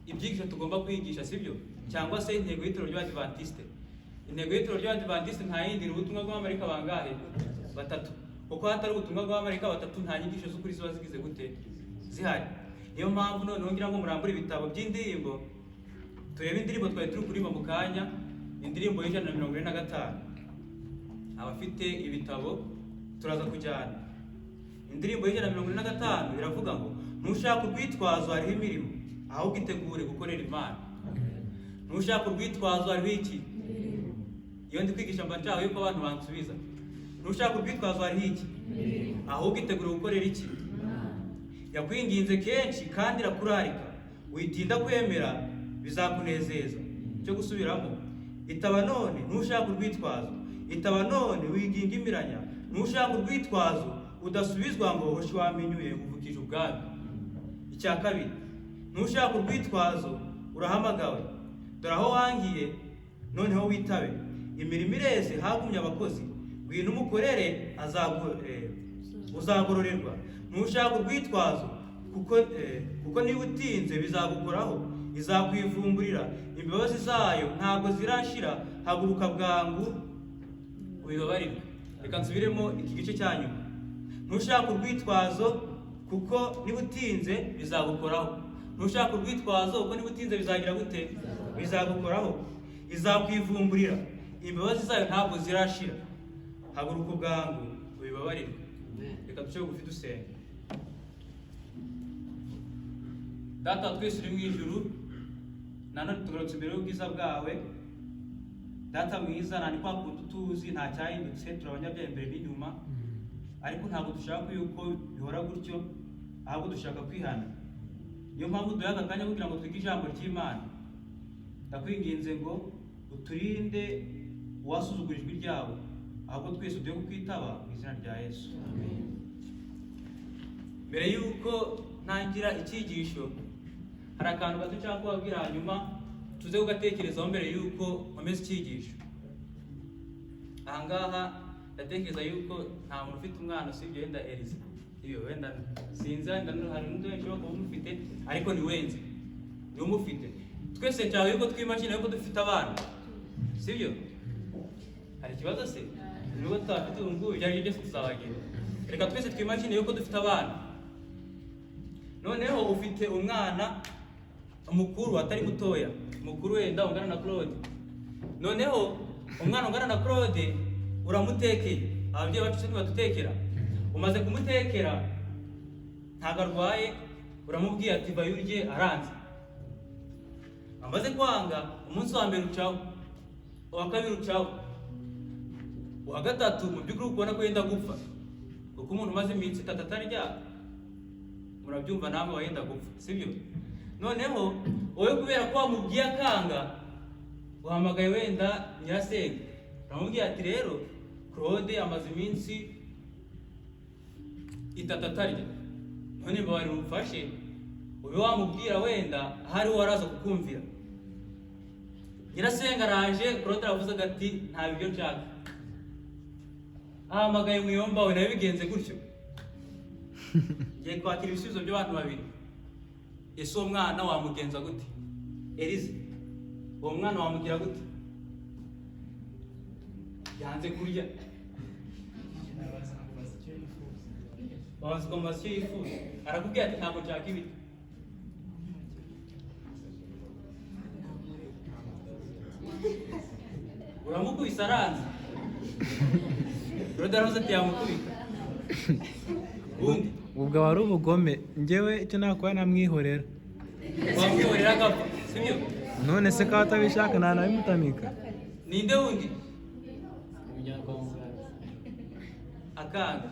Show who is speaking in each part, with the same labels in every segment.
Speaker 1: ibyigisho tugomba kwigisha sibyo cyangwa se intego y'itoro ry'Abadiventiste. Intego y'itoro ry'Abadiventiste nta yindi ubutumwa bw'abamarayika bangahe? Batatu. Kuko hatari ubutumwa bw'abamarayika batatu nta nyigisho z'ukuri ziba zigize gute zihari. Niyo mpamvu none ngira ngo murambure ibitabo by'indirimbo turebe indirimbo twari turi kuririmba mu kanya, indirimbo y'145. Abafite ibitabo turaza kujyana. Indirimbo y'145 iravuga ngo nushaka urwitwazo hariho imirimo ahubwo itegure gukorera Imana. Nushaka urwitwazo hariho iki? Iyo ndi kwigisha mba nshaka yuko abantu bansubiza. Nushaka urwitwazo hariho iki? Ahubwo itegure gukorera iki? Yakwinginze kenshi kandi irakurarika, witinda kwemera bizakunezeza. Cyo gusubiramo, itaba none nushaka urwitwazo, itaba none wiginga imiranya, nushaka urwitwazo udasubizwa ngo hoshi wamenyuye uvukije ubwami. Icya kabiri, nushaka urwitwazo urahamagawe, dore aho wangiye noneho witabe. Imirimo ireze hagumye abakozi, ngwino umukorere uzagororerwa. Nushaka urwitwazo kuko niba utinze bizagukoraho, izakwivumburira. Imbabazi zayo ntabwo zirashira, haguruka bwangu ubibabarirwe. Reka nsubiremo iki gice cya nyuma. Nushaka urwitwazo kuko niba utinze bizagukoraho. Nushaka urwitwazo kuko niba utinze bizagira gute? Bizagukoraho, izakwivumburira. Imbabazi zayo ntabwo zirashira, haguruka bwangu ubibabarirwe. Reka duce bugufi dusenge. Data twese uri mu ijuru, nanone tugarutse imbere y'ubwiza bwawe. Data mwiza, nani kwa kututuzi nta cyahindutse, turabanyabyaha imbere n'inyuma, ariko ntabwo dushaka yuko bihora gutyo, ahubwo dushaka kwihana. Niyo mpamvu duhaga akanya kugira ngo twige ijambo ry'Imana. Ndakwinginze ngo uturinde uwasuzugura ijwi ryawe, ahubwo twese ugiye kukwitaba mu izina rya Yesu. Amen. Mbere yuko ntangira icyigisho, hari akantu gato nshaka kubabwira, hanyuma tuze kugatekerezaho mbere yuko nkomeza icyigisho. Ahangaha ndatekereza yuko nta muntu ufite umwana usibye wenda Eliza. Iyo wenda sinzi, wenda hari n'undi wenshi wo kumufite, ariko ni wenze ni umufite. Twese nshaka yuko twimashina yuko dufite abana, sibyo? Hari ikibazo se? Nubwo tutafite ubungubu ibyo ari byo byose tuzabagira. Reka twese twimashine yuko dufite abana. Noneho ufite umwana mukuru atari mutoya, mukuru wenda ungana na Claude. Noneho umwana ungana na Claude uramutekeye. Ababyeyi bacu ntibadutekera. Umaze kumutekera ntago arwaye, uramubwiye ati bayurye, aranze. Amaze kwanga, umunsi wa mbere ucaho, uwa kabiri ucaho, uwa gatatu mu by'ukuri ubona ko yenda gupfa. Kuko umuntu umaze iminsi 3 atarya, murabyumva namwe wenda gupfa, sibyo? Noneho wowe kubera ko wamubwiye akanga, uhamagaye wenda nyirasenge, uramubwiye ati rero Claude amaze iminsi 3 atarya, none mbabari umufashe. Ube wamubwira wenda hari waraza kukumvira. Nyirasenge araje, Claude aravuze ati nta bibyo nshaka. Ahamagaye muyomba we, nawe bigenze gutyo. Ngiye kwakira ibisubizo by'abantu babiri. Ese uwo mwana wamugenza gute? Elize, uwo mwana wamugira gute? Yanze kurya. Babaza icyo yifuza. Arakubwira ati ntabwo nshaka ibiti. Uramukubise aranze. Rodaravuze ati yamukubita. Undi
Speaker 2: ubwo wari ubugome, njyewe icyo nakora namwihorera.
Speaker 1: wamwihorera agapfa, sibyo?
Speaker 2: None se ko atabishaka nta nabimutamika.
Speaker 1: Ninde wundi? Akanga.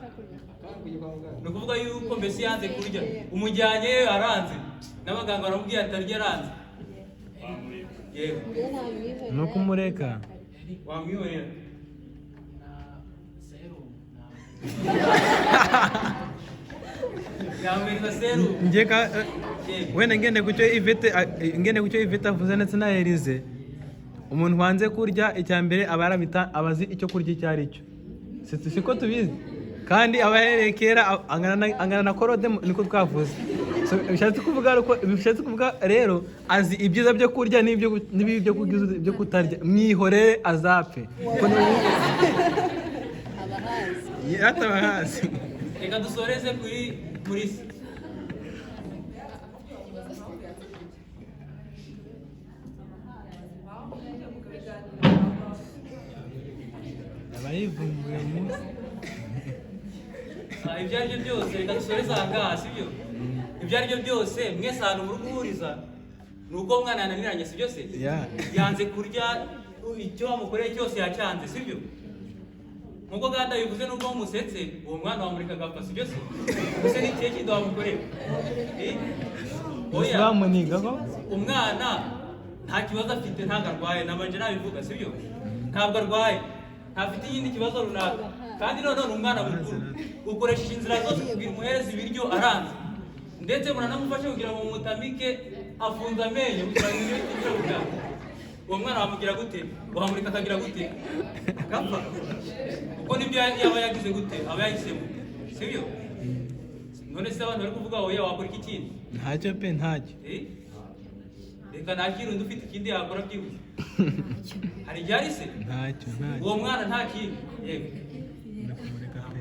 Speaker 1: Ni ukuvuga yuko mbese yanze kurya, umujyanye aranze, n'abaganga baramubwira atarya aranze. Yewe
Speaker 2: no kumureka
Speaker 1: wamwihorera. Yamwiriza seru.
Speaker 2: njyeka wenda ngende kucyo Ivete avuze ndetse na Elize. Umuntu wanze kurya icyambere abazi icyo kurya icyo ari cyo, siko tubizi. kandi abahereye kera angana na Claude niko twavuze. bishatse kuvuga rero azi ibyiza byo kurya n'ibibi byo kutarya, mwihorere azapfe atabahazi.
Speaker 1: Reka dusoreze muri se.
Speaker 2: abayivumbuye umunsi
Speaker 1: ibyo ari byo byose reka dusoreze aha ngaha sibyo. Ibyo ari byo byose mwese ahantu muri guhuriza ni uko umwana yananiranye sibyo se, yanze kurya icyo wamukoreye cyose yacyanze sibyo. Nkuko gahunda bivuze nubwo umusetse uwo mwana wamurika agapfa sibyo se, gusa ni ikihe kindi wamukoreye? Oya, umwana nta kibazo afite, ntabwo arwaye, nabanje nabivuga sibyo, ntabwo arwaye, ntafite ikindi kibazo runaka, kandi none ni umwana mukuru. Ukoresheje inzira zose kugira umuhereza ibiryo aranze, ndetse muranamufashe kugira ngo mutamike afunze amenyo kugira ngo ibyo bityo bugana. Uwo mwana wamugira gute? Wamurika akagira gute? Akapfa. Kuko nibyo yaba yagize gute? Aba yahisemo sibyo. None se abantu bari kuvuga oya wakora iki kindi?
Speaker 2: Ntacyo pe, ntacyo.
Speaker 1: Reka nakiri undi ufite ikindi yakora byihuse. Hari ibyari se?
Speaker 2: Ntacyo.
Speaker 1: Uwo mwana nta kindi. Yego.
Speaker 2: Nakumureka pe.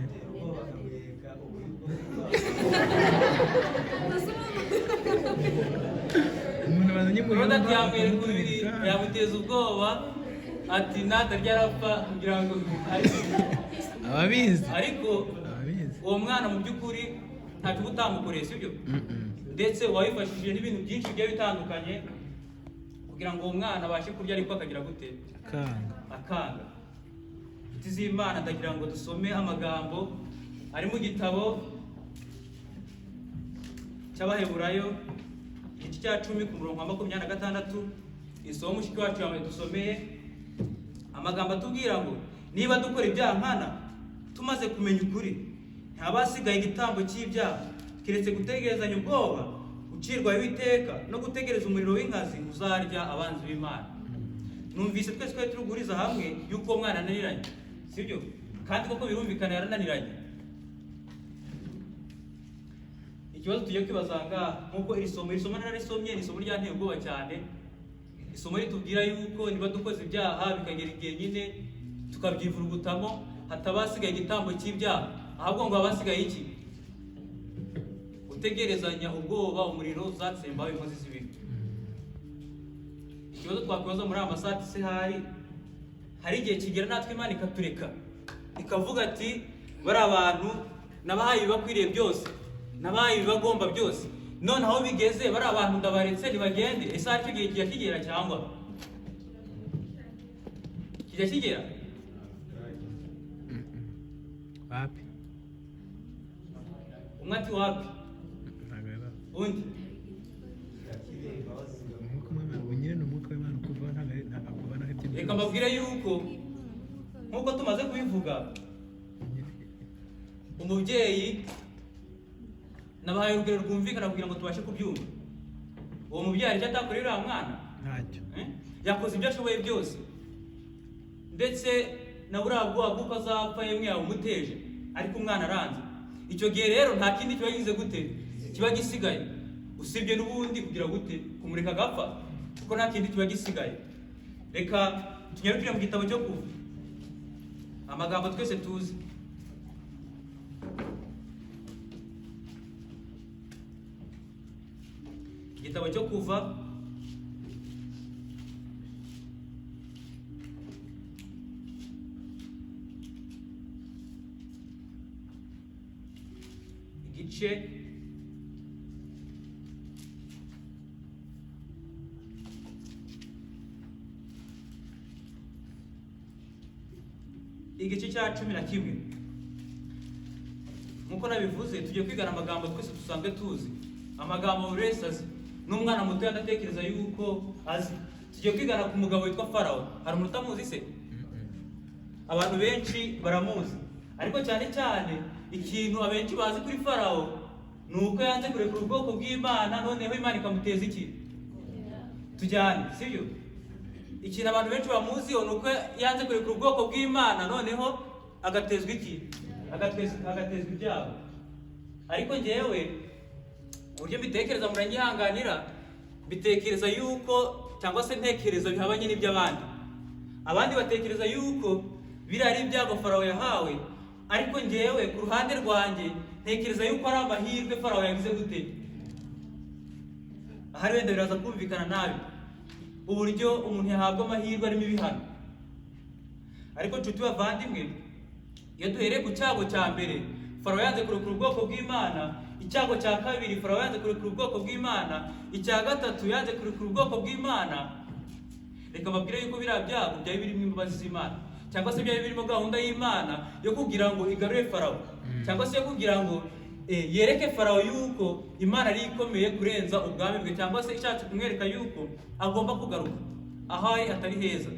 Speaker 2: Umuntu bazanye muri
Speaker 1: Rodati yamwereka umubiri yamuteza ubwoba ati natarya arapfa kugira ngo
Speaker 2: ababizi.
Speaker 1: Ariko uwo mwana mu by'ukuri ntacyo utamukoreye sibyo. Ndetse wabifashishije n'ibintu byinshi bigiye bitandukanye kugira ngo uwo mwana abashe kurya, ariko akagira gute? Akanga. Inshuti z'Imana, ndagira ngo dusome amagambo ari mu gitabo cy'Abaheburayo igice cya 10 ku murongo wa 26. Isomo mushiki wacu yawe dusomeye amagambo atubwira ngo niba dukora ibyaha nkana tumaze kumenya ukuri, ntabasigaye igitambo cy'ibyaha kiretse gutegerezanya ubwoba ucirwa w'iteka no gutegereza umuriro w'inkazi uzarya abanzi b'Imana. Numvise twese turi guhuriza hamwe yuko mwana ananiranye sibyo, kandi koko birumvikana yarananiranye. Ikibazo tugiye kwibaza ngaha, nkuko iri somo nararisomye, ni isomo ryanteye ubwoba cyane. Isomo ritubwira yuko niba dukoze ibyaha bikagera igihe nyine tukabyivurugutamo, hatabasigaye igitambo cy'ibyaha, ahubwo ngo abasigaye iki? Gutegerezanya ubwoba umuriro uzatsemba inkozi z'ibibi. Ikibazo twakwibaza muri aya masati se, hari igihe kigera natwe Imana ikatureka ikavuga ati bari abantu nabahaye ibibakwiriye byose, nabahaye ibibagomba byose, none aho bigeze bari abantu ndabaretse ntibagende. Ese hari icyo gihe kijya kigera cyangwa kijya kigera?
Speaker 2: Wapi?
Speaker 1: Umwe ati wapi? Undi? Reka mbabwire yuko nkuko tumaze kubivuga, umubyeyi nabahaye urugero rwumvikana kugira ngo tubashe kubyumva. Uwo mubyeyi icyo atakorera uriya mwana
Speaker 2: ntacyo,
Speaker 1: yakoze ibyo ashoboye byose, ndetse na buriya bwoba bw'uko azapfa yemwe yawumuteje, ariko umwana aranze. Icyo gihe rero nta kindi kiba gize gute? Kiba gisigaye usibye n'ubundi kugira gute? Kumureka agapfa, kuko nta kindi kiba gisigaye. Reka tunyarukire mu gitabo cyo Kuva, amagambo twese tuzi. Igitabo cyo Kuva igice cya 11. Nkuko nabivuze tugiye kwigana amagambo twese dusanzwe tuzi, amagambo buri wese azi, n'umwana muto yadatekereza yuko azi. Tugiye kwigana ku mugabo witwa Farawo. Hari umuntu utamuzi se? Abantu benshi baramuzi, ariko cyane cyane ikintu abenshi bazi kuri Farawo ni uko yanze kurekura ubwoko bw'Imana, noneho Imana ikamuteza iki? Tujyane sibyo? Ikintu abantu benshi bamuziho ni uko yanze kurekura ubwoko bw'Imana, noneho agatezwa iki? Agatezwa ibyago. Ariko njyewe uburyo mbitekereza muranyihanganira, bitekereza yuko cyangwa se ntekereza bihabanye n'iby'abandi. Abandi batekereza yuko biri ari ibyago Farawo yahawe, ariko ngewe ku ruhande rwanjye ntekereza yuko ari amahirwe Farawo yagize gute. Ahari wenda biraza kumvikana nabi uburyo umuntu yahabwa amahirwe arimo ibihano, ariko nshuti bavandimwe, iyo duhereye ku cyago cya mbere, Farawo yanze kurekura ubwoko bw'Imana. Icyago cya kabiri, Farawo yanze kurekura ubwoko bw'Imana. Icya gatatu, yanze kurekura ubwoko bw'Imana. Reka mbabwire yuko biriya byago byari birimo imbabazi z'Imana, cyangwa se byari birimo gahunda y'Imana yo kugira ngo igarure Farawo, cyangwa se yo kugira ngo yereke Farawo yuko Imana ari ikomeye kurenza ubwami bwe, cyangwa se ishatse kumwereka yuko agomba kugaruka aho atari heza.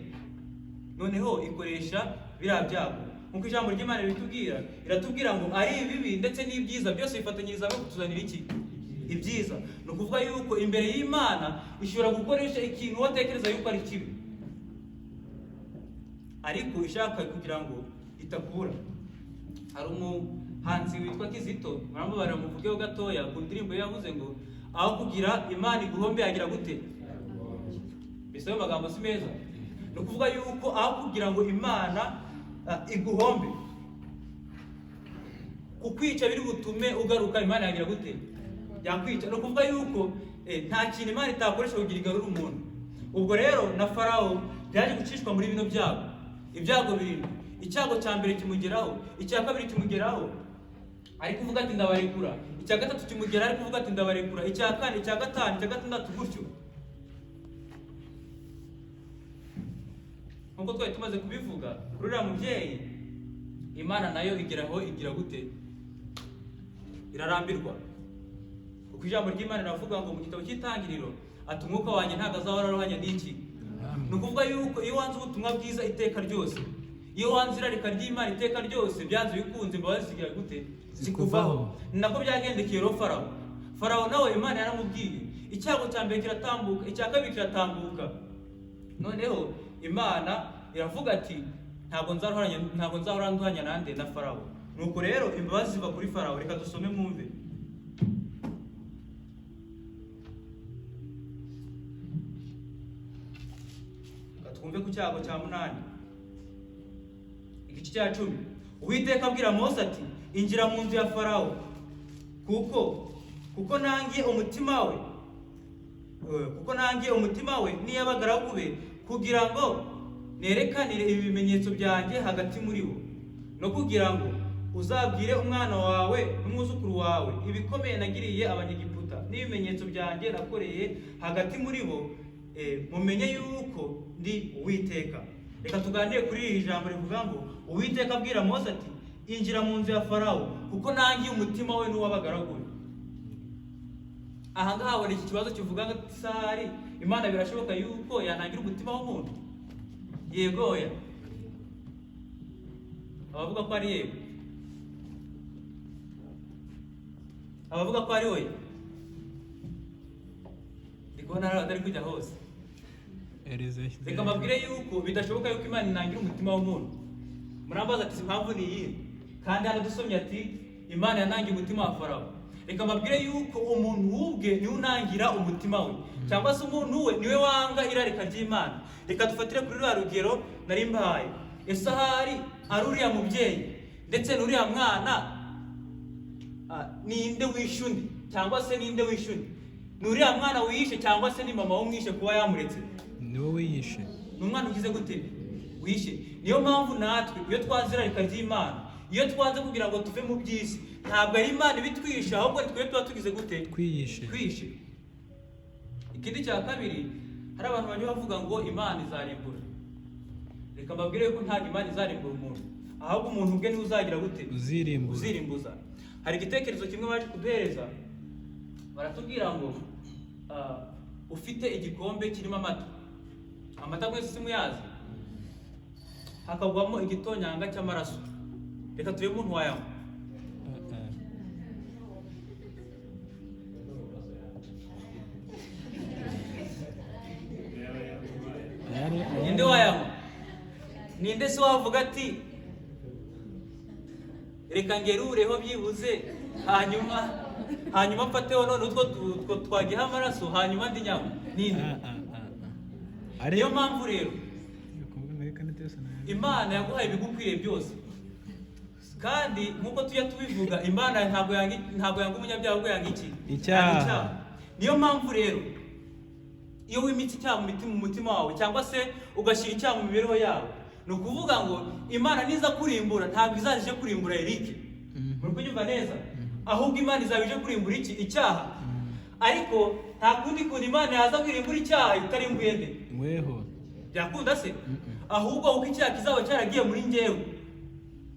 Speaker 1: Noneho ikoresha biriya byago nkuko ijambo ry'Imana ritubwira, iratubwira ngo ari ibibi ndetse n'ibyiza byose bifatanyiriza hamwe kutuzanira iki? Ibyiza. Ni ukuvuga yuko imbere y'Imana ishobora gukoresha ikintu watekereza yuko ari kibi, ariko ishaka kugira ngo itakura. Hari umuhanzi witwa Kizito, muramubarira mu buryo gatoya ku ndirimbo yavuze ngo aho kugira Imana iguhombe yagira gute? Mbese ayo magambo si meza? Ni ukuvuga yuko aho kugira ngo Imana iguhombe, kukwica biri butume ugaruka, Imana yagira gute? Yakwica. Ni ukuvuga yuko nta kintu Imana itakoresha kugira igarure umuntu. Ubwo rero na Farawo byaje gucishwa muri bino byago, ibyago birindwi. Icyago cya mbere kimugeraho, icya kabiri kimugeraho ari kuvuga ati ndabarekura, icya gatatu kimugera ari kuvuga ati ndabarekura, icya kane, icya gatanu, icya gatandatu, gutyo. Nkuko twari tumaze kubivuga, kuri uriya mubyeyi Imana nayo igeraho igira gute? Irarambirwa. Kuko ijambo ry'Imana riravuga ngo mu gitabo cy'Itangiriro ati umwuka wanjye ntabwo azahora arohanya n'iki. Ni ukuvuga yuko iyo wanze ubutumwa bwiza iteka ryose, iyo wanze irarika ry'Imana iteka ryose, byanze bikunze imbabazi zigira gute? Zikuvaho. Ni nako byagendekeye rero Farawo. Farawo nawe Imana yaramubwiye, icyago cya mbere kiratambuka, icya kabiri kiratambuka. Noneho Imana iravuga ati ntabwo nzahora nduhanya nande na Farawo. Nuko rero imbabazi ziva kuri Farawo. Reka dusome mwumve. Twumve ku cyago cya 8 igice cya 10. Uwiteka abwira Mose ati injira mu nzu ya Farawo, kuko nangiye umutima we n'iy'abagaragu be, kugira ngo nerekanire ibimenyetso byanjye hagati muri bo, no kugira ngo uzabwire umwana wawe n'umwuzukuru wawe ibikomeye nagiriye abanyegiputa n'ibimenyetso byanjye nakoreye hagati muri bo, mumenye yuko ndi Uwiteka. Reka tuganire kuri iri jambo rivuga ngo Uwiteka abwira Mose ati injira mu nzu ya Farawo, kuko nangiye umutima we n'uw'abagaragu be. Aha ngaha habona iki kibazo kivuga ngo sari Imana birashoboka yuko yanangira umutima w'umuntu? Yego oya? Abavuga ko ari yego, abavuga ko ari oya. Ndikubona hari atari kujya hose. Reka mbabwire yuko bidashoboka yuko Imana inangira umutima w'umuntu. Murambaza ati impamvu ni iyi, kandi hano dusomye ati Imana yanangiye umutima wa Farawo. Reka mbabwire yuko umuntu ubwe niwe unangira umutima we, cyangwa se umuntu we niwe wanga irarika ry'Imana. Reka dufatire kuri rwa rugero nari mbahaye. Ese ahari ari uriya mubyeyi ndetse n'uriya mwana, ninde wishe undi, cyangwa se ninde wishe undi? Ni uriya mwana wishe cyangwa se ni mama wamwishe kuba yamuretse?
Speaker 2: Ni wowe yishe.
Speaker 1: Ni umwana ugize gute? Wishe. Niyo mpamvu natwe iyo twanze irarika ry'Imana, iyo twanze kugira ngo tuve mu by'isi, ntabwo ari Imana ibitwisha, ahubwo twe tuba tugize gute? Kwishe. Ikindi cya kabiri, hari abantu bajya bavuga ngo Imana izarimbura. Reka mbabwire yuko ntabwo Imana izarimbura umuntu, ahubwo umuntu ubwe niwe uzagira gute? Uzirimbuza. Hari igitekerezo kimwe baje kuduhereza, baratubwira ngo ufite igikombe kirimo amata mwese simuyazi, hakagwamo igitonyanga cy'amaraso. Reka turebe umuntu wayanywa. Ninde wayanywa? Ninde se wavuga ati reka ngerureho byibuze hanyuma hanyuma mfateho none utwo twagiha amaraso hanyuma ndi nyama ninde. Niyo mpamvu rero Imana yaguhaye ibigukwiriye byose, kandi nkuko tujya tubivuga Imana ntabwo yanga umunyabyaha ahubwo yanga iki? Icyaha. Niyo mpamvu rero iyo wimitse icyaha mu mutima wawe cyangwa se ugashyira icyaha mu mibereho yawe, ni ukuvuga ngo Imana niza kurimbura ntabwo izajije kurimbura Eric, muri kunyumva neza, ahubwo Imana izabije kurimbura iki? Icyaha. Ariko nta kundi kuntu Imana yaza kurimbura icyaha itarimbuye nde?
Speaker 2: Mweho.
Speaker 1: Byakunda se? Ahubwo uko icyaha kizaba cyaragiye muri njyewe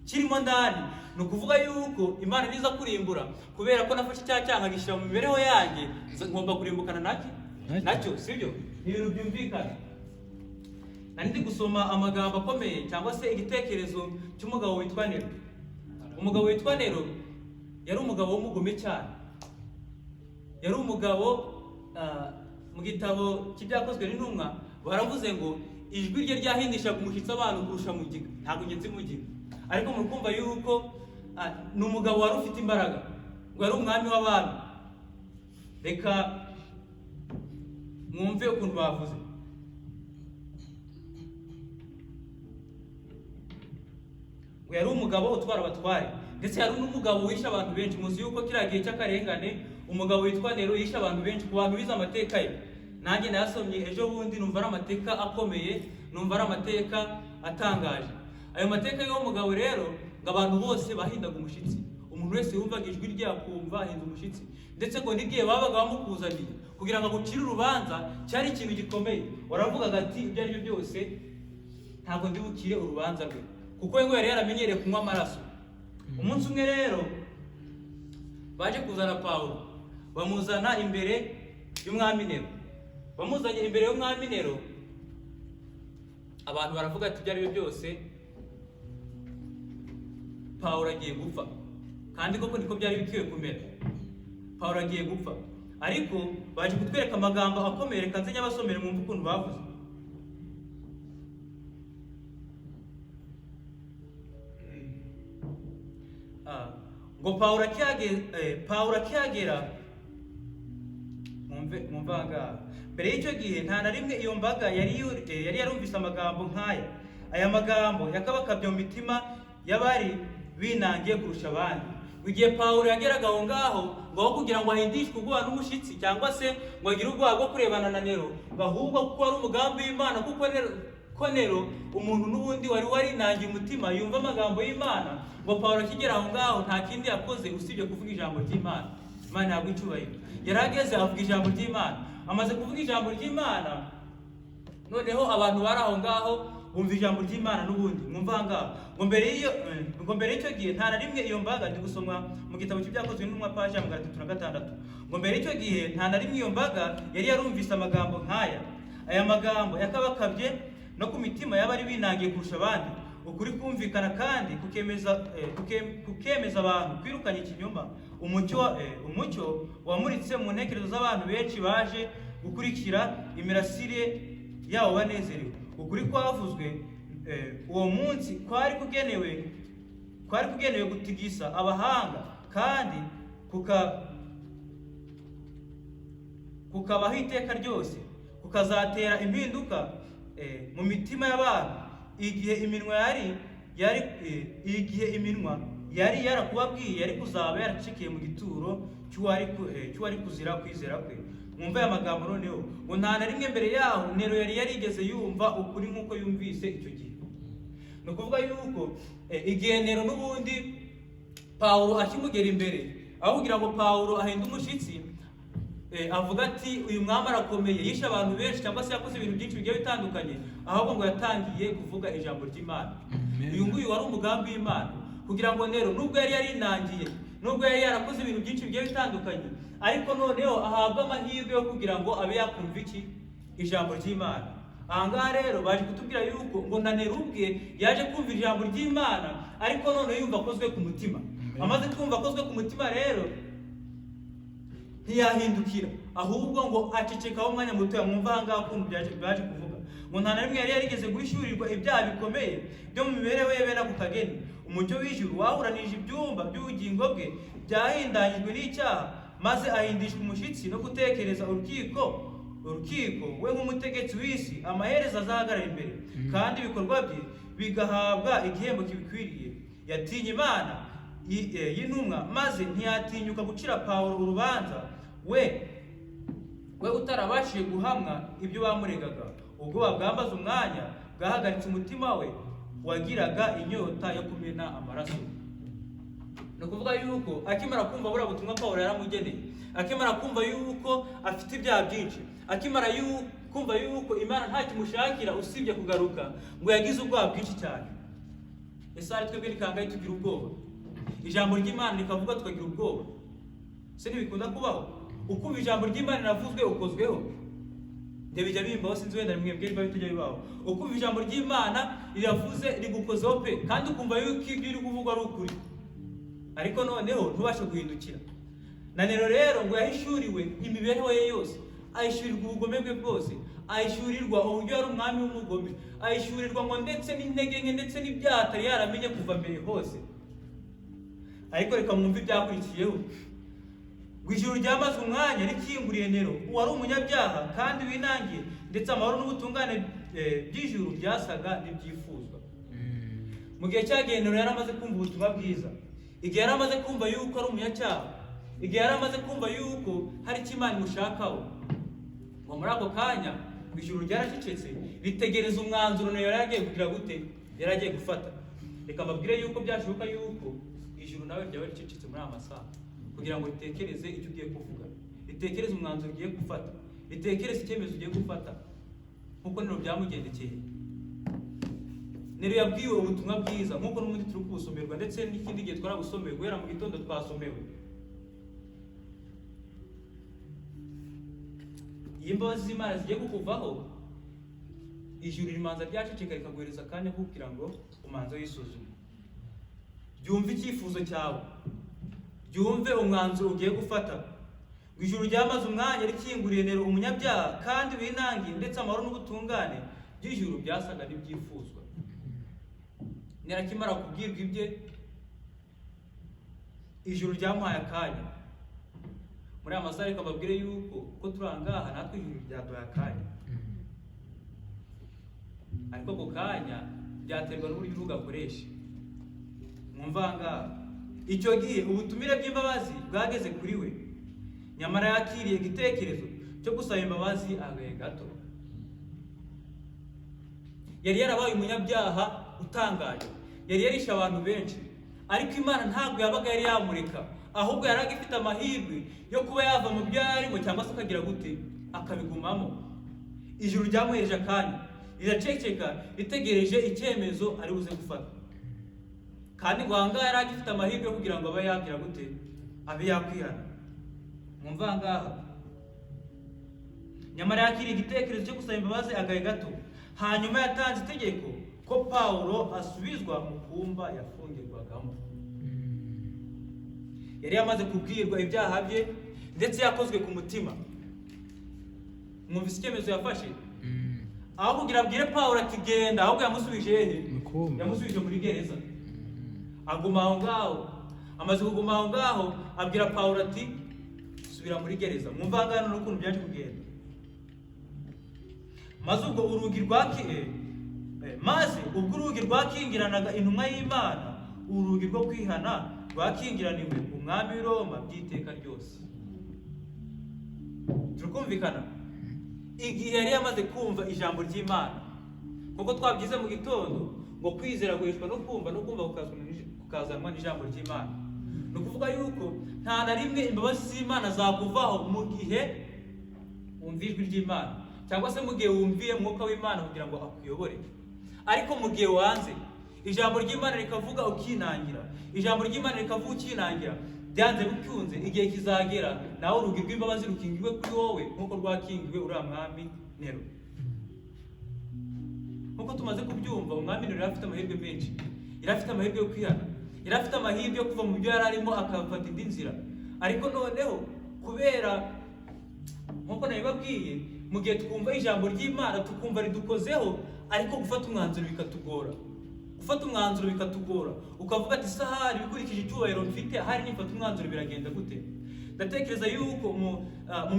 Speaker 1: kirimo ndani, ni ukuvuga yuko Imana niza kurimbura kubera ko nafashe icyaha cyanga gishyira mu mibereho yanjye, ngomba kurimbukana nacyo, sibyo? Ni ibintu byumvikana. Nari ndi gusoma amagambo akomeye cyangwa se igitekerezo cy'umugabo witwa Nero. Umugabo witwa Nero yari umugabo w'umugome cyane. Yari umugabo mu gitabo cy'ibyakozwe n'intumwa baravuze ngo ijwi rye ryahindishaga umushyitsi abantu kurusha mugiga. Ntabwo ngenzi mugiga, ariko murukumva yuko ni umugabo wari ufite imbaraga, ngo yari umwami w'abami. Reka mwumve ukuntu bavuze. Ngo yari umugabo utwara abatware, ndetse yari n'umugabo wishe abantu benshi. Muzi yuko kiriya gihe cy'akarengane umugabo witwa Nero yishe abantu benshi. Ku bantu bize amateka ye, nanjye nayasomye ejo bundi, numva ari amateka akomeye, numva ari amateka atangaje. Ayo mateka y'uwo mugabo rero ngo abantu bose bahindaga umushyitsi, umuntu wese yumvaga ijwi rye akumva ahinda umushyitsi, ndetse ngo n'igihe babaga bamukuzaniye kugira ngo agucire urubanza cyari ikintu gikomeye. Waravugaga ati ibyo ari byo byose ntabwo ndi bukire urubanza rwe, kuko we ngo yari yaramenyereye kunywa amaraso. Umunsi umwe rero baje kuzana Pawulo, bamuzana imbere y'umwami Nero. Bamuzanye imbere y'umwami Nero, abantu baravuga ati ibyo ari byo byose Pawulo agiye gupfa. Kandi koko niko byari bikwiye kumera, Pawulo agiye gupfa. Ariko baje kutwereka amagambo akomeye, reka nze nyabasomere mwumve ukuntu bavuze. Ngo Pawulo akihagera, mwumve ngaha, mbere y'icyo gihe nta na rimwe iyo mbaga yari yarumvise amagambo nk'aya. Aya magambo yakabakabye mu mitima y'abari binangiye kurusha abandi. Igihe Pawulo yageraga aho ngaho, ngo aho kugira ngo ahindishwe ubwoba n'umushyitsi cyangwa se ngo agire ubwoba bwo kurebana na Nero, ahubwo kuko ari umugambi w'Imana, kuko Nero umuntu n'ubundi wari warinangiye umutima yumva amagambo y'Imana, ngo Pawulo akigera aho ngaho nta kindi yakoze usibye kuvuga ijambo ry'Imana. Imana yagwa icyubahiro. Yarageze avuga ijambo ry'Imana. Amaze kuvuga ijambo ry'Imana, noneho abantu bari aho ngaho bumva ijambo ry'Imana n'ubundi. Mwumva ngaho ngo mbere y'icyo gihe nta na rimwe iyo mbaga, ndi gusoma mu gitabo cy'ibyakozwe n'intumwa paji ya 306. Ngo mbere y'icyo gihe nta na rimwe iyo mbaga yari yarumvise amagambo nk'aya. Aya magambo yakabakabye no ku mitima y'abari binangiye kurusha abandi. Ukuri kumvikana kandi kukemeza abantu kwirukanya ikinyoma. Umucyo wamuritse mu ntekerezo z'abantu benshi baje gukurikira imirasire yawo banezerewe. Ukuri kwavuzwe uwo munsi kwari kugenewe gutigisa abahanga, kandi kukabaho iteka ryose, kukazatera impinduka mu mitima y'abantu. Igihe iminwa yari yarakubabwiye yari kuzaba yaracikiye mu gituro cy'uwari kuzira kwizera kwe. Mwumva aya magambo noneho, ngo nta na rimwe mbere yaho Nero yari yarigeze yumva ukuri nk'uko yumvise icyo gihe. Ni ukuvuga yuko igihe Nero n'ubundi Pawulo akimugera imbere, aho kugira ngo Pawulo ahinde umushyitsi, avuga ati uyu mwami arakomeye, yishe abantu benshi cyangwa se yakoze ibintu byinshi bigiye bitandukanye, ahubwo ngo yatangiye kuvuga ijambo ry'Imana. Uyu nguyu wari umugambi w'Imana, kugira ngo Nero nubwo yari yarinangiye, nubwo yari yarakoze ibintu byinshi bigiye bitandukanye, ariko noneho ahabwa amahirwe yo kugira ngo abe yakumva iki? Ijambo ry'Imana. Aha ngaha rero baje kutubwira yuko ngo na Nero ubwe yaje kumva ijambo ry'Imana, ariko noneho yumva akozwe ku mutima. Amaze kumva akozwe ku mutima rero ntiyahindukira, ahubwo ngo acecekaho umwanya muto. Mwumva aha ngaha ukuntu baje kuvuga ngo nta na rimwe yari yarigeze guhishurirwa ibyaha bikomeye byo mu mibereho ye bene ako kageni. Umucyo w'ijuru wahuranije ibyumba by'ubugingo bwe byahindanyijwe n'icyaha, maze ahindishwa umushyitsi no gutekereza urukiko we nk'umutegetsi w'isi amaherezo azahagarara imbere kandi ibikorwa bye bigahabwa igihembo kibikwiriye. Yatinye Imana y'intumwa maze ntiyatinyuka gucira Pawulo urubanza we utarabashije guhamwa ibyo bamuregaga. Ubwo babwambaza umwanya bwahagaritse umutima we wagiraga inyota yo kumena amaraso. No kuvuga yuko akimara kumva buriya butumwa Pawulo yaramugeneye, akimara kumva yuko afite ibyaha byinshi, akimara kumva yuko Imana nta kimushakira usibye kugaruka, ngo yagize ubwoba bwinshi cyane. Ese ari twebwe nikangaye tugira ubwoba? Ijambo ry'Imana rikavuga tukagira ubwoba. Se ntibikunda kubaho? Ukumva ijambo ry'Imana riravuzwe ukozweho, bijya bimbaho, sinzi wenda mwebwe niba bitujya bibaho. Ukumva ijambo ry'Imana riravuze rigukozeho pe, kandi ukumva yuko ibyo uri kuvuga ari ukuri, ariko noneho ntubashe guhindukira. Na rero ngo yahishuriwe imibereho ye yose, ahishurirwa ubugome bwe bwose, ahishurirwa uburyo yari umwami w'umugome, ahishurirwa ngo ndetse n'intege nke ndetse n'ibyaha atari yaramenye kuva mbere hose. Ariko reka mwumve ibyakurikiyeho. Ijuru ryamaze umwanya rikinguriye Nero, uwari umunyabyaha kandi winangiye, ndetse amahoro n'ubutungane by'ijuru byasaga n'ibyifuzwa. Mu gihe cyagiye Nero yari amaze kumva ubutumwa bwiza, igihe yari amaze kumva yuko ari umunyacyaha, igihe yari amaze kumva yuko hari icyo Imana imushakaho, ngo muri ako kanya ijuru ryaracecetse ritegereza umwanzuro Nero yari agiye kugira gute, yari agiye gufata. Reka mbabwire yuko byashoboka yuko ijuru nawe ryaba ricecetse muri aya masaha, kugira ngo ritekereze icyo ugiye kuvuga, ritekereze umwanzuro ugiye gufata, ritekereze icyemezo ugiye gufata, nk'uko Nero byamugendekeye. Nero yabwiwe ubutumwa bwiza nk'uko n'ubundi turi kubusomerwa, ndetse n'ikindi gihe twarabusomewe, guhera mu gitondo twasomewe. Iyo imbabazi z'Imana zigiye kukuvaho, ijuru rimanza ryaceceka rikaguhereza akanya kugira ngo umanze wisuzume, byumve icyifuzo cyawe, byumve umwanzuro ugiye gufata. Ijuru ryamaze umwanya rikinguriye Nero umunyabyaha kandi winangiye, ndetse amahoro n'ubutungane by'ijuru byasaga n'ibyifuzwa. Nero akimara kubwirwa ibye, ijuru ryamuhaye akanya. Muri aya masaha reka mbabwire yuko ko turangaha natwe ijuru ryaduhaye akanya, ariko ako kanya byaterwa n'uburyo ugakoresha. Mwumva ngaha, icyo gihe ubutumire bw'imbabazi bwageze kuri we, nyamara yakiriye igitekerezo cyo gusaba imbabazi agahe gato. Yari yarabaye umunyabyaha utangaje, yari yarishe abantu benshi, ariko Imana ntabwo yabaga yari yamureka, ahubwo yari agifite amahirwe yo kuba yava mu byo yarimo, cyangwa se akagira gute, akabigumamo. Ijuru ryamuhereje akanya, riraceceka ritegereje icyemezo ari buze gufata, kandi ngo ahangaha yari agifite amahirwe yo kugira ngo abe yagira gute, abe yakwihana. Mwumva ngaha, nyamara yakiriye igitekerezo cyo gusaba imbabazi agahe gato, hanyuma yatanze itegeko ko Pawulo asubizwa mu kumba yafungirwagamo. Yari yamaze kubwirwa ibyaha bye, ndetse yakozwe ku mutima. Mwumvise icyemezo yafashe? Aho kugira abwire Pawulo ati genda, ahubwo yamusubije hehe? Yamusubije muri gereza. Aguma aho ngaho, amaze kuguma aho ngaho, abwira Pawulo ati subira muri gereza. Mwumva ngano n'ukuntu byaje kugenda. Maze ubwo urugi rwakingiranaga intumwa y'Imana, urugi rwo kwihana rwakingiraniwe umwami w'i Roma by'iteka ryose. Turakumvikana? Igihe yari yamaze kumva ijambo ry'Imana, kuko twabyize mu gitondo ngo kwizera guheshwa no kumva, no kumva kukazanwa n'ijambo ry'Imana. Ni ukuvuga yuko nta na rimwe imbabazi z'Imana zakuvaho mu gihe wumva ijwi ry'Imana, cyangwa se mu gihe wumviye umwuka w'Imana kugira ngo akuyobore. Ariko mu gihe wanze, ijambo ry'Imana rikavuga ukinangira, ijambo ry'Imana rikavuga ukinangira, byanze bikunze igihe kizagera nawe urugi rw'imbabazi rukingirwe kuri wowe nk'uko rwakingiwe uriya mwami Nero. Nk'uko tumaze kubyumva, umwami Nero yari afite amahirwe menshi, yari afite amahirwe yo kwihana, yari afite amahirwe yo kuva mu byo yari arimo akafata indi nzira. Ariko noneho kubera nk'uko nabibabwiye, mu gihe twumva ijambo ry'Imana tukumva ridukozeho, ariko gufata umwanzuro bikatugora. Gufata umwanzuro bikatugora, ukavuga ati sahari bikurikije icyubahiro mfite, ahari nifata umwanzuro biragenda gute? ndatekereza yuko mu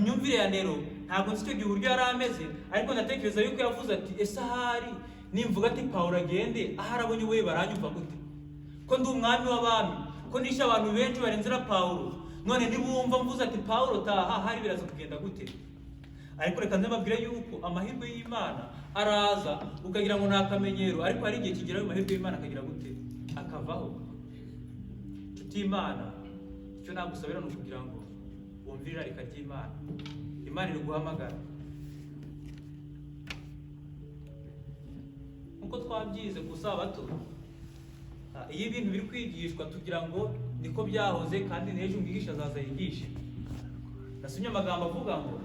Speaker 1: myumvire ya Nero ntabwo nzi icyo gihe uburyo yari ameze, ariko ndatekereza yuko yavuze ati ese ahari nimvuga ati Pawulo agende, ahari abonye we baranyumva gute? Ko ndi umwami w'abami, ko nishe abantu benshi barenzera Pawulo, none nibumva mvuze ati Pawulo taha, ahari biraza kugenda gute? Ariko reka nzababwire yuko amahirwe y'Imana araza ukagira ngo nta kamenyero, ariko hari igihe kigera ayo mahirwe y'Imana akagira gute? Akavaho. Nshuti y'Imana, icyo nagusabira ni ukugira ngo wumvire irarika ry'Imana. Imana iri guhamagara. Nkuko twabyize ku Sabato, iyo ibintu biri kwigishwa tugira ngo niko byahoze kandi n'ejo umwigisha azaza yigishe. Nasomye amagambo avuga ngo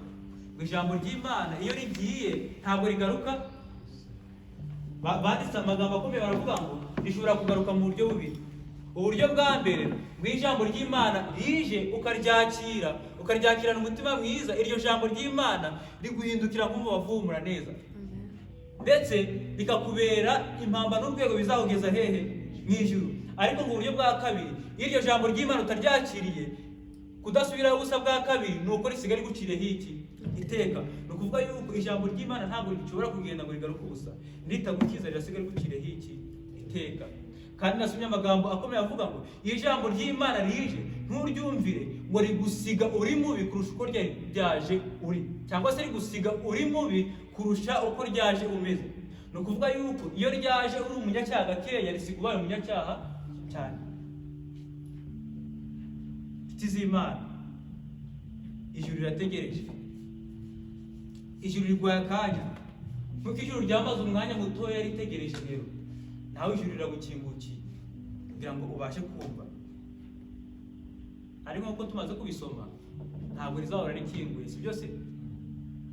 Speaker 1: ijambo ry'Imana iyo rigiye ntabwo rigaruka. Banditse amagambo akomeye baravuga ngo rishobora kugaruka mu buryo bubiri. Uburyo bwa mbere bw'ijambo ry'Imana rije ukaryakirana umutima mwiza, iryo jambo ry'Imana riguhindukira nk'umubavu wumura neza, ndetse rikakubera impamba n'urwego bizahugeza hehe? Mu ijuru. Ariko mu buryo bwa kabiri iryo jambo ry'Imana utaryakiriye, kudasubiraho ubusa bwa kabiri ni uko risigaye rigucireho iki? Iteka. Ni ukuvuga yuko ijambo ry'Imana ntabwo rishobora kugenda ngo rigaruke ubusa, niritagukiza rirasigaye rigucireho iki? Iteka. Kandi nasomye amagambo akomeye avuga ngo iyo ijambo ry'Imana rije nturyumvire ngo rigusiga uri mubi kurusha uko ryaje uri, cyangwa se rigusiga uri mubi kurusha uko ryaje umeze. Ni ukuvuga yuko iyo ryaje uri umunyacyaha gakeya risiga ubaye umunyacyaha cyane. Inshuti z'Imana, ijuru rirategereje, ijuru riguhaye akanya. Nkuko ijuru ryamaze umwanya mutoya ritegereje rero, nawe ijuru riragukingukiye kugira ngo ubashe kumva. Ariko nk'uko tumaze kubisoma ntabwo rizahora rikinguye, si byose,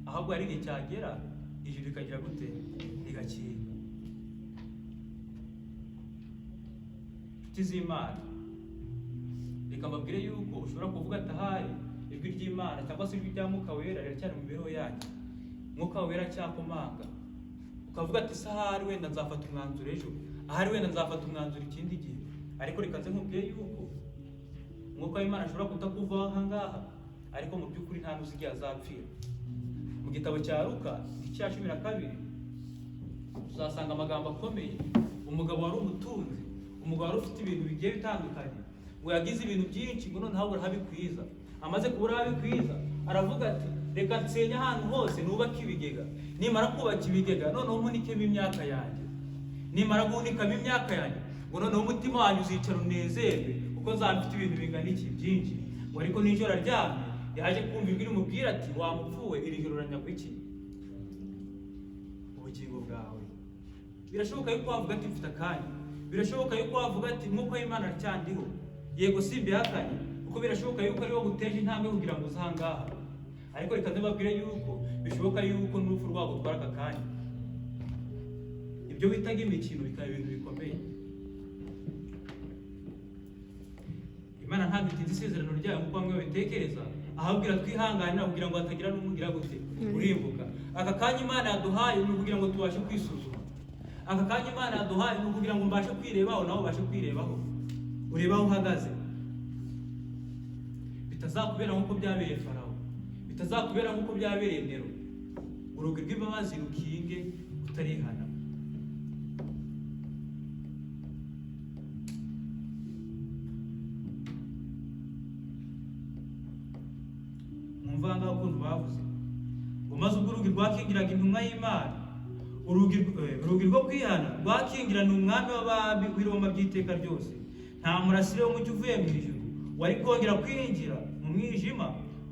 Speaker 1: ahubwo hari igihe cyagera ijuru rikagira gute? Rigakinga. Inshuti z'Imana, reka mbabwire yuko ushobora kuvuga ati ahari ijwi ry'Imana cyangwa se ijwi rya Mwuka Wera riracyari mu mibereho yanyu, Mwuka Wera cyakomanga, ukavuga ati ahari wenda nzafata umwanzuro ejo, ahari wenda nzafata umwanzuro ikindi gihe. Ariko reka nze nkubwire yuko Umwuka w'Imana ashobora kutakuvaho aha ngaha, ariko mu by'ukuri nta n'uzi igihe azapfira. Mu gitabo cya Luka igice cya 12 tuzasanga amagambo akomeye. Umugabo wari umutunzi, umugabo wari ufite ibintu bigiye bitandukanye, ngo yagize ibintu byinshi ngo noneho abura habikwiza. Amaze kubura habikwiza aravuga ati reka nsenye ahantu hose nubake ibigega, nimara kubaka ibigega noneho munikemo imyaka yanjye, nimara guhunikamo imyaka yanjye ngo noneho umutima wanyu uzicara unezerwe kuko nzafite ibintu bingana iki byinshi. Ngo ariko nijoro aryamye yaje kumva ijwi rimubwira ati wamupfuwe, iri joro uranyagwa iki? Ubugingo bwawe. Birashoboka yuko wavuga ati mfite akanya, birashoboka yuko wavuga ati Mwuka w'Imana aracyandiho, yego simbihakanye, kuko birashoboka yuko ariwo guteje intambwe kugira ngo uze aha ngaha. Ariko reka ndababwire yuko bishoboka yuko n'urupfu rwagutwara aka kanya. Ibyo bitaga imikino bikaba ibintu bikomeye. Imana ntabwo itinze isezerano ryayo nk'uko bamwe babitekereza, ahubwo iratwihanganira kugira ngo hatagira n'umugira gute? Urimbuka. Aka kanya Imana yaduhaye ni ukugira ngo tubashe kwisuzuma. Aka kanya Imana yaduhaye ni ukugira ngo mbashe kwirebaho nawe ubashe kwirebaho, urebe aho uhagaze. Bitazakubera nk'uko byabereye Farawo, bitazakubera nk'uko byabereye Nero. Urugi rw'imbabazi rukinge utarihana. Mwumva ukuntu bavuze ngo maze ubwo urugi rwakingiraga intumwa y'Imana, urugi rwo kwihana rwakingirana umwami w'abami w'i Roma by'iteka ryose. Nta murasire w'umucyo uvuye mu ijuru wari kongera kwinjira mu mwijima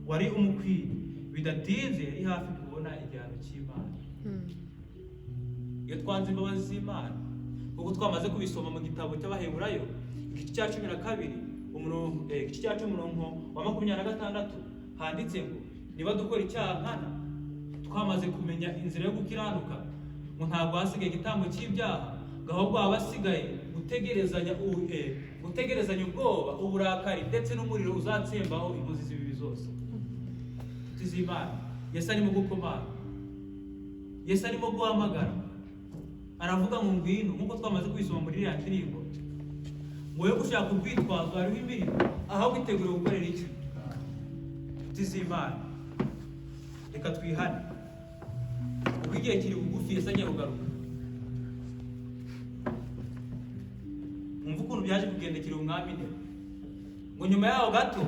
Speaker 1: wari umukwiye. Bidatinze yari hafi kubona igihano cy'Imana. Iyo twanze imbabazi z'Imana, kuko twamaze kubisoma mu gitabo cy'Abaheburayo igice cya 12 igice cya 10 umurongo wa 26 handitse ngo niba dukora icyaha nkana twamaze kumenya inzira yo gukiranuka, ngo ntabwo hasigaye igitambo cy'ibyaha, ahubwo haba hasigaye gutegerezanya ubwoba, uburakari ndetse n'umuriro uzatsembaho inkozi z'ibibi zose. Tuzimana, Yesu arimo gukomanga, Yesu arimo guhamagara, aravuga ngo ngwino, nk'uko twamaze kwisoma muri iriya ndirimbo, ngo wowe gushaka urwitwazo hariho imirimo, aho witegura gukorera iki? inshuti z'Imana, reka twihane kuko igihe kiri bugufi Yesu agiye kugaruka. Mwumva ukuntu byaje kugendekera umwami Nero, ngo nyuma yaho gato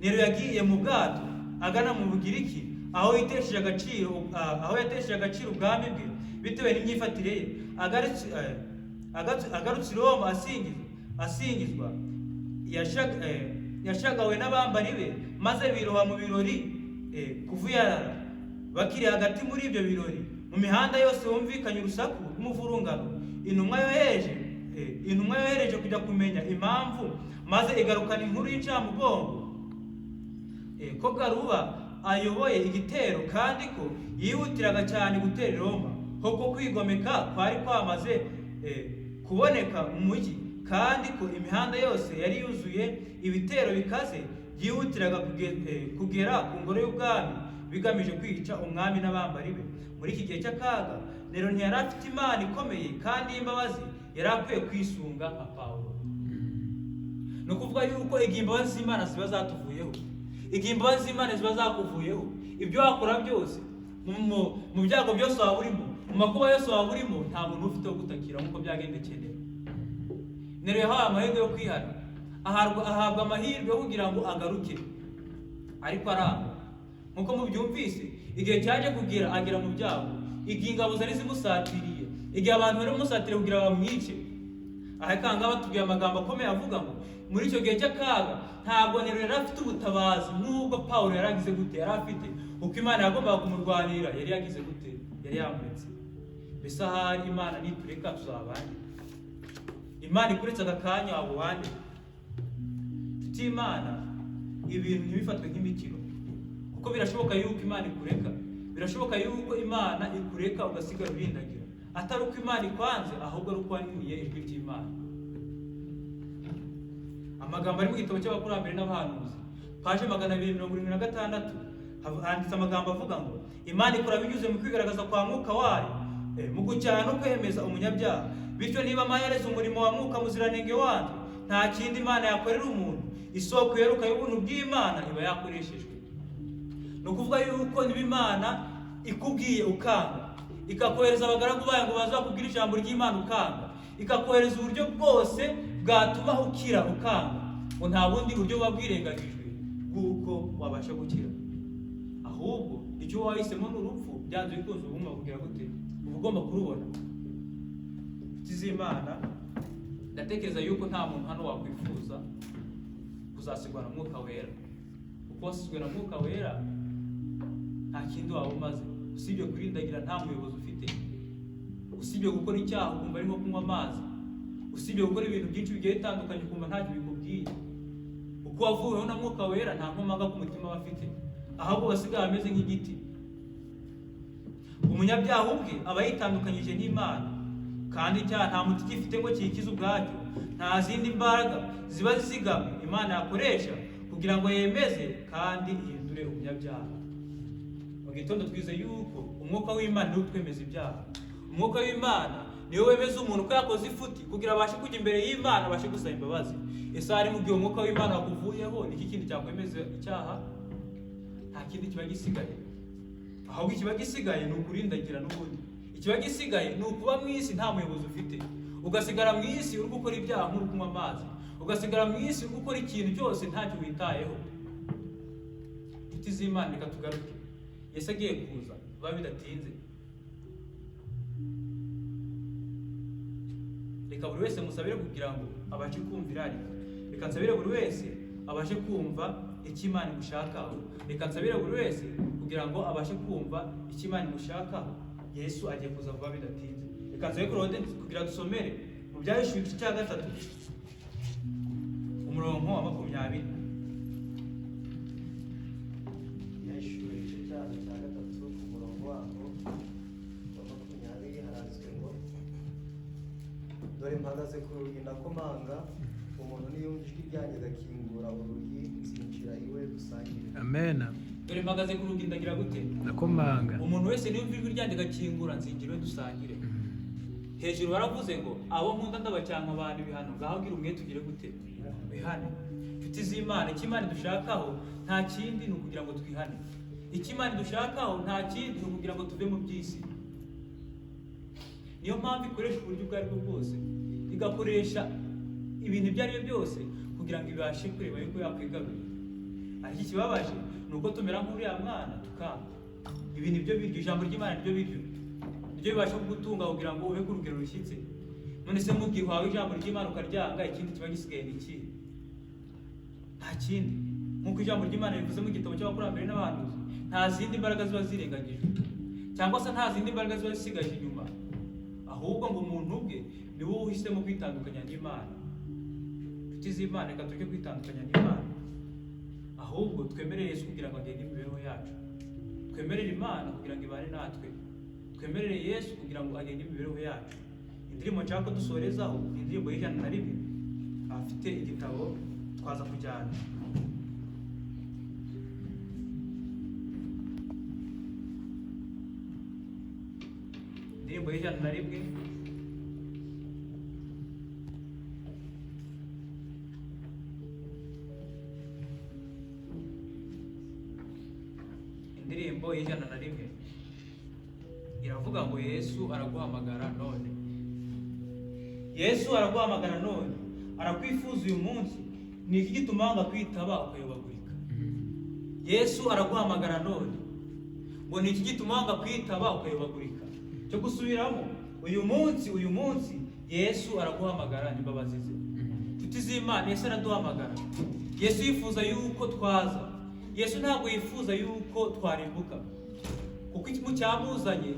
Speaker 1: Nero yagiye mu bwato agana mu Bugiriki, aho yatesheje agaciro ubwami bwe bitewe n'imyifatire ye. Agarutse i Roma asingizwa, yashagawe n'abambari be, maze biroha mu birori kuvuyarara. Bakiri hagati muri ibyo birori, mu mihanda yose humvikanye urusaku rw'umuvurungano. Intumwa yohereje kujya kumenya impamvu, maze igarukana inkuru y'incamugongo ko Garuba ayoboye igitero, kandi ko yihutiraga cyane gutera i Roma, ko kwigomeka kwari kwamaze kuboneka mu mujyi, kandi ko imihanda yose yari yuzuye ibitero bikaze byihutiraga kugera ku ngoro y'ubwami bigamije kwica umwami n'abambari be. Muri iki gihe cy'akaga, Nero ntiyari afite Imana ikomeye kandi y'imbabazi yari akwiye kwisunga nka Pawulo. Ni ukuvuga yuko igihe imbabazi z'Imana ziba zatuvuyeho, igihe imbabazi z'Imana ziba zakuvuyeho, ibyo wakora byose, mu byago byose waba urimo, mu makuba yose waba urimo, nta muntu ufite wo gutakira nk'uko byagendekeye Nero. Nero yahawe amahirwe yo kwihana, ahabwa amahirwe yo kugira ngo agaruke, ariko aranga. Nk'uko mubyumvise, igihe cyaje kugera agera mu byago, igihe ingabo zari zimusatiriye, igihe abantu bari bamusatiriye kugira bamwice. Aha kanga batubwiye amagambo akomeye avuga ngo muri icyo gihe cy'akaga ntabwo Nero yari afite ubutabazi nk'ubwo Pawulo yari agize gute yari afite, uko Imana yagombaga kumurwanira yari yagize gute, yari yamuretse. Mbese ahari Imana nitureka tuzabane? Imana ikuretse aka kanya abo bande? Tuti Imana ibintu ntibifatwe nk'imikino, kuko birashoboka yuko Imana ikureka, birashoboka yuko Imana ikureka ugasigara urindagira, atari uko Imana ikwanze, ahubwo ari uko waniniye ijwi ry'Imana. Amagambo ari mu gitabo cy'abakurambere n'abahanuzi, paje 276, handitse amagambo avuga ngo Imana ikora binyuze mu kwigaragaza kwa mwuka wayo, mu gucyaha no kwemeza umunyabyaha. Bityo niba amaherezo umurimo wa mwuka muziranenge wanyu, nta kindi Imana yakorera umuntu, isoko yeruka y'ubuntu bw'Imana iba yakoreshejwe. Ni ukuvuga yuko niba Imana ikubwiye ukanga, ikakohereza abagaragu bayo ngo bazakubwire ijambo ry'Imana ukanga, ikakohereza uburyo bwose bwatuma ukira ukanga, ngo nta bundi buryo buba bwirengagijwe bw'uko wabasha gukira, ahubwo icyo wahisemo ni urupfu. Byanze bikunze ubumwe bakubwira gute, uba ugomba kurubona. Z'Imana, ndatekereza yuko nta muntu hano wakwifuza kuzasigwa na Mwuka Wera, kuko wasizwe na Mwuka Wera nta kindi waba umaze, usibye kurindagira nta muyobozi ufite, usibye gukora icyaha ukumva ari nko kunywa amazi, usibye gukora ibintu byinshi bigiye bitandukanye ukumva ntacyo bikubwiye. Uko wavuweho na Mwuka Wera nta nkomaga ku mutima bafite, ahubwo basigaye ameze nk'igiti. Umunyabyaha ubwe aba yitandukanyije n'Imana, kandi icyaha nta muti gifite ngo kikize ubwacyo. Nta zindi mbaraga ziba zizigamye Imana yakoresha kugira ngo yemeze kandi ihindure umunyabyaha. Mu gitondo twize yuko umwuka w'Imana niwo utwemeza ibyaha. Umwuka w'Imana niwe wemeza umuntu ko yakoze ifuti kugira abashe kujya imbere y'Imana, abashe gusaba imbabazi. Ese hari mu gihe umwuka w'Imana wakuvuyeho, niki kindi cyakwemeza icyaha? Nta kindi kiba gisigaye, ahubwo ikiba gisigaye ni ukurindagira n'ubundi. Ikiba gisigaye ni ukuba mu isi nta muyobozi ufite, ugasigara mu isi uri gukora ibyaha nk'uri kunywa amazi, ugasigara mu isi uri gukora ikintu cyose ntacyo witayeho. Inshuti z'Imana, reka tugaruke. Yesu agiye kuza vuba bidatinze. Reka buri wese musabire kugira ngo abashe kumvira ariko. Reka nsabire buri wese abashe kumva icyo Imana imushakaho. Reka nsabire buri wese kugira ngo abashe kumva icyo Imana imushakaho. Yesu agiye kuza vuba bidatinze. Reka nsabe Claude kugira dusomere mu Byahishuwe igice cya 3 umurongo wa 20.
Speaker 3: Byahishuwe igice cya 3 umurongo waho wa 20 haranditswe ngo dore mpagaze ku rugi ndakomanga, umuntu niyumva ijwi ryanjye agakingura urugi, nzinjira iwe dusangire.
Speaker 2: Amen.
Speaker 1: Dore mpagaze ku rugi ndagira gute?
Speaker 2: Ndakomanga.
Speaker 1: Umuntu wese niyumva ijwi ryanjye agakingura, nzinjira iwe dusangire. Hejuru baravuze ngo abo nkunda ndabacyanga abantu ibihano, ngaho gira umwe tugire gute? Bihane. inshuti z'Imana, icyo Imana dushakaho nta kindi ni ukugira ngo twihane. Icyo Imana dushakaho nta kindi ni ukugira ngo tuve mu by'isi. Niyo mpamvu ikoresha uburyo ubwo ari bwo bwose, igakoresha ibintu ibyo ari byo byose kugira ngo ibashe kureba yuko yakwigarurira. Ariko ikibabaje ni uko tumera nk'uriya mwana tukanga. Ibi ni byo biryo, ijambo ry'Imana niryo biryo, niryo bibasha kugutunga kugira ngo ube ku rugero rushyitse. None se mu gihe uhawe ijambo ry'Imana ukaryanga, ikindi kiba gisigaye ni iki? Nta kindi. Nk'uko ijambo ry'Imana rivuze mu gitabo cy'abakurambere n'abahanuzi, nta zindi mbaraga ziba zirengagijwe, cyangwa se nta zindi mbaraga ziba zisigaje inyuma, ahubwo ngo umuntu ubwe ni wowe uhisemo kwitandukanya n'Imana. Inshuti z'Imana, reka tureke kwitandukanya n'Imana, ahubwo twemerere Yesu kugira ngo agende imibereho yacu. Twemerere Imana kugira ngo ibane natwe. Twemerere Yesu kugira ngo agende imibereho yacu. Indirimbo nshaka dusorezaho ni indirimbo y'101. Afite igitabo twaza kujyana. Indirimbo y'101. Indirimbo y'101 iravuga ngo Yesu araguhamagara none. Yesu araguhamagara none, arakwifuza uyu munsi. Ni iki gituma wanga kwitaba ukayobagurika? Yesu araguhamagara none, ngo ni iki gituma wanga kwitaba ukayobagurika? Cyo gusubiramo, uyu munsi Yesu araguhamagara n'imbabazi ze. Inshuti z'Imana, Yesu araduhamagara. Yesu yifuza yuko twaza. Yesu ntabwo yifuza yuko twarimbuka, kuko ikintu cyamuzanye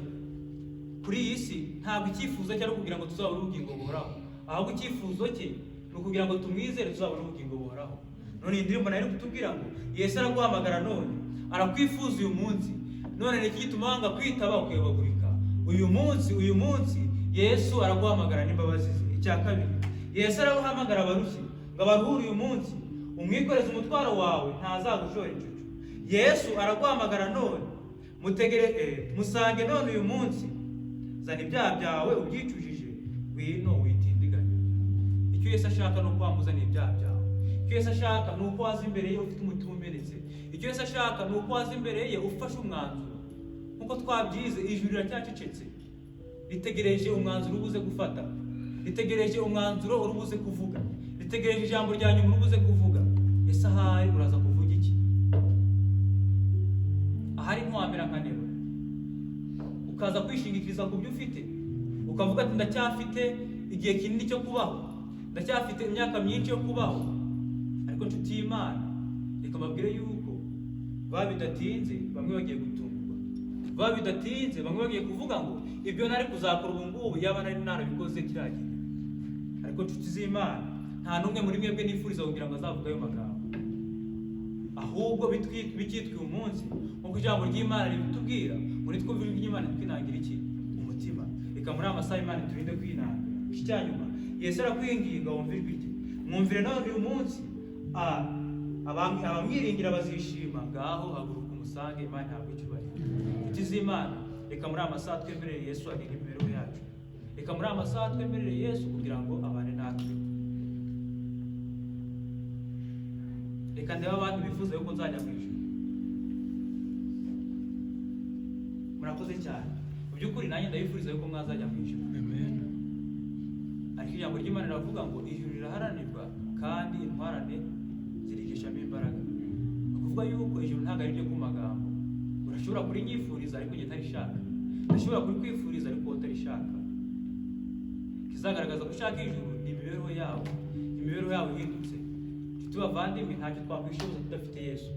Speaker 1: kuri iyi si ntabwo icyifuzo cye ari kugira ngo tuzabone ubugingo buhoraho, ahubwo icyifuzo cye ni ukugira ngo tumwizere tuzabone ubugingo buhoraho. None iyi ndirimbo nayo iri kutubwira ngo Yesu araguhamagara none, arakwifuza uyu munsi. None ni iki gituma wanga kwitaba ukayobagurika? Uyu munsi Yesu araguhamagara n'imbabazi ze. Icya kabiri, Yesu araguhamagara abarushye ngo abaruhure uyu munsi, umwikoreze umutwaro wawe, ntazagushora incucu. Yesu araguhamagara none, musange none uyu munsi, zana ibyaha byawe ubyicujije, ngwino witindiganya. Icyo Yesu ashaka ni uko wamuzanira ibyaha byawe. Icyo Yesu ashaka ni uko waza imbere ye ufite umutima umenetse. Icyo Yesu ashaka ni uko waza imbere ye ufashe umwanzuro. Nkuko twabyize, ijuru riracyacecetse, ritegereje umwanzuro ubuze gufata, ritegereje umwanzuro urubuze kuvuga, ritegereje ijambo rya nyuma urubuze kuvuga. Ese ahari uraza kuvuga iki? Ahari ntiwamera nka Nero, ukaza kwishingikiriza ku byo ufite, ukavuga ati ndacyafite igihe kinini cyo kubaho, ndacyafite imyaka myinshi yo kubaho. Ariko inshuti y'Imana, reka mbabwire yuko bidatinze bamwe bagiye gutungurwa, bidatinze bamwe bagiye kuvuga ngo ibyo nari kuzakora ubu ngubu yaba nari narabikoze kiragiye. Ariko inshuti z'Imana, nta n'umwe muri mwebwe nifuriza kugira ngo azavuga ayo magambo, ahubwo bikitwa umunsi nk'uko ijambo ry'Imana ribitubwira, muri twumva ijwi ry'Imana twinangira iki? Umutima. Reka muri amasaha Imana turinde kwinanga. Icyanyuma, Yesu arakwinginga wumve ijwi rye. Mwumvire none uyu munsi, abamwiringira bazishima. Ngaho haguruka umusange, Imana ntabwo icyubahiro. Inshuti z'Imana, reka muri amasaha twemerere Yesu agire imibereho yacu. Reka muri amasaha twemerere Yesu kugira ngo abane natwe. Reka ndebe abantu bifuza yuko nzajya mu ijuru. Murakoze cyane. Mu by'ukuri nanjye ndabifuriza yuko mwazajya mu ijuru.
Speaker 2: Amen.
Speaker 1: Ariko ijambo ry'Imana riravuga ngo ijuru riraharanirwa kandi intwarane zirigishamo imbaraga. Ni ukuvuga yuko ijuru ntabwo ari ibyo ku magambo. Urashobora kurinyifuriza ariko njye ntarishaka, ndashobora kurikwifuriza ariko utarishaka. Kizagaragaza ko ushaka ijuru ni imibereho yawe, imibereho yawe ihindutse. Bavandimwe, ntacyo twakwishoboza tudafite Yesu.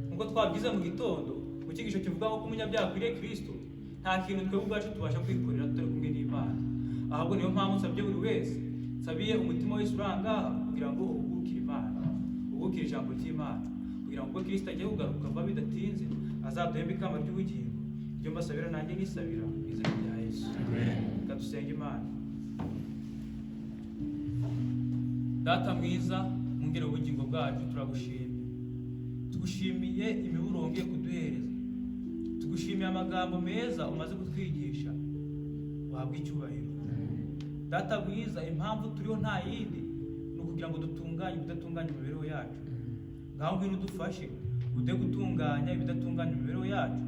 Speaker 1: Nkuko twabyize mu gitondo, mu cyigisho kivuga ko umunyabyaha akwiriye Kristo, nta kintu twebwe ubwacu tubasha kwikorera tutari kumwe n'Imana. Ahubwo niyo mpamvu nsabye buri wese, nsabiye umutima wese urangaha kugira ngo uhugukire Imana, uhugukire ijambo ry'Imana, kugira ngo ubwo Kristo agiye kugaruka bidatinze azaduhembe ikamba ry'ubugingo. Ibyo mbasabira nanjye nisabira mu izina rya Yesu. Reka dusenge Imana. Data mwiza, mwungere ubugingo bwacu, turagushimiye. Tugushimiye imiburo wongeye kuduhereza, tugushimiye amagambo meza umaze kutwigisha. Uhabwe icyubahiro. Data mwiza, impamvu turiho nta yindi ni ukugira ngo dutunganye ibidatunganye imibereho yacu. ngaho ngwino udufashe ude gutunganya ibidatunganya imibereho yacu,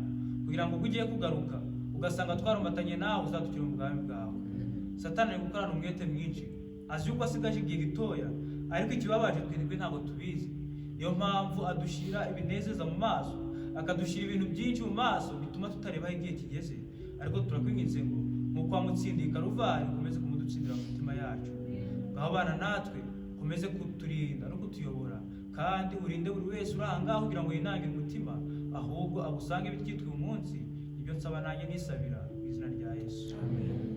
Speaker 1: kugira ngo ubwo ugiye kugaruka ugasanga twarumatanye nawe uzatukira mu bwami bwawe. Satani ari gukorana umwete mwinshi, azi yuko asigaje igihe gitoya, ariko ikibabaje twebwe ntabwo tubizi. Niyo mpamvu adushira ibinezeza mu maso, akadushira ibintu byinshi mu maso bituma tutareba igihe kigeze. Ariko turakwinginze ngo nk'uko wamutsindiye Karuvari ukomeze kumudutsindira mu mitima yacu. Ngaho bana natwe ukomeze kuturinda no kutuyobora, kandi urinde buri wese uri aha ngaho kugira ngo yinange umutima, ahubwo agusange bitwitwe umunsi. Ibyo nsaba nanjye nisabira mu izina rya Yesu. Amen.